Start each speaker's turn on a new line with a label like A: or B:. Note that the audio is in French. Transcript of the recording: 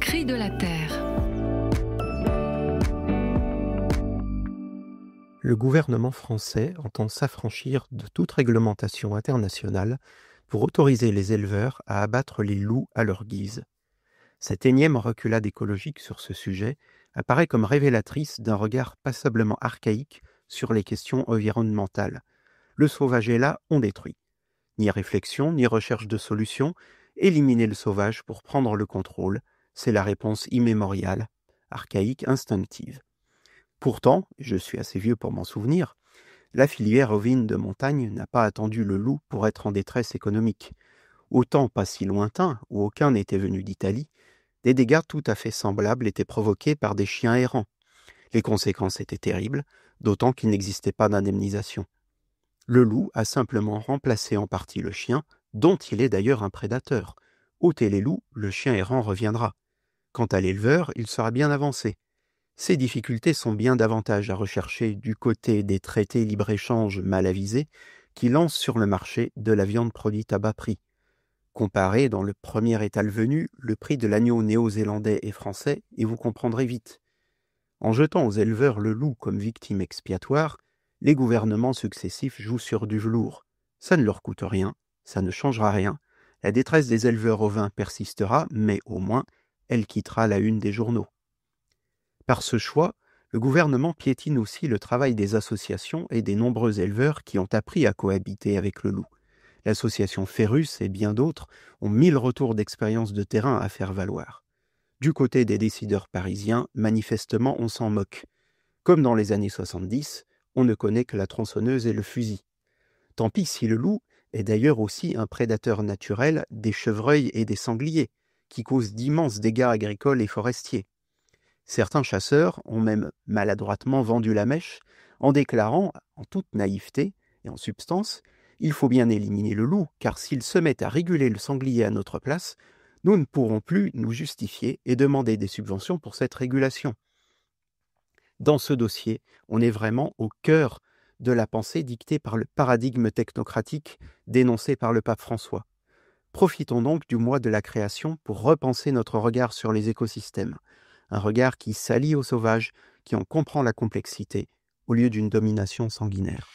A: Cris de la terre.
B: Le gouvernement français entend s'affranchir de toute réglementation internationale pour autoriser les éleveurs à abattre les loups à leur guise. Cette énième reculade écologique sur ce sujet apparaît comme révélatrice d'un regard passablement archaïque sur les questions environnementales. Le sauvage est là, on détruit. Ni réflexion, ni recherche de solution, éliminer le sauvage pour prendre le contrôle, c'est la réponse immémoriale, archaïque, instinctive. Pourtant, je suis assez vieux pour m'en souvenir, la filière ovine de montagne n'a pas attendu le loup pour être en détresse économique. Au temps pas si lointain, où aucun n'était venu d'Italie, des dégâts tout à fait semblables étaient provoqués par des chiens errants. Les conséquences étaient terribles, d'autant qu'il n'existait pas d'indemnisation. Le loup a simplement remplacé en partie le chien, dont il est d'ailleurs un prédateur. Ôtez les loups, le chien errant reviendra. Quant à l'éleveur, il sera bien avancé. Ces difficultés sont bien davantage à rechercher du côté des traités libre-échange mal avisés qui lancent sur le marché de la viande produite à bas prix. Comparez dans le premier étal venu le prix de l'agneau néo-zélandais et français et vous comprendrez vite. En jetant aux éleveurs le loup comme victime expiatoire, les gouvernements successifs jouent sur du velours. Ça ne leur coûte rien, ça ne changera rien. La détresse des éleveurs ovins persistera, mais au moins, elle quittera la une des journaux. Par ce choix, le gouvernement piétine aussi le travail des associations et des nombreux éleveurs qui ont appris à cohabiter avec le loup. L'association Férus et bien d'autres ont 1000 retours d'expérience de terrain à faire valoir. Du côté des décideurs parisiens, manifestement, on s'en moque. Comme dans les années 70, on ne connaît que la tronçonneuse et le fusil. Tant pis si le loup est d'ailleurs aussi un prédateur naturel des chevreuils et des sangliers, qui causent d'immenses dégâts agricoles et forestiers. Certains chasseurs ont même maladroitement vendu la mèche en déclarant, en toute naïveté et en substance, il faut bien éliminer le loup, car s'il se met à réguler le sanglier à notre place, nous ne pourrons plus nous justifier et demander des subventions pour cette régulation. Dans ce dossier, on est vraiment au cœur de la pensée dictée par le paradigme technocratique dénoncé par le pape François. Profitons donc du mois de la création pour repenser notre regard sur les écosystèmes, un regard qui s'allie au sauvage, qui en comprend la complexité, au lieu d'une domination sanguinaire.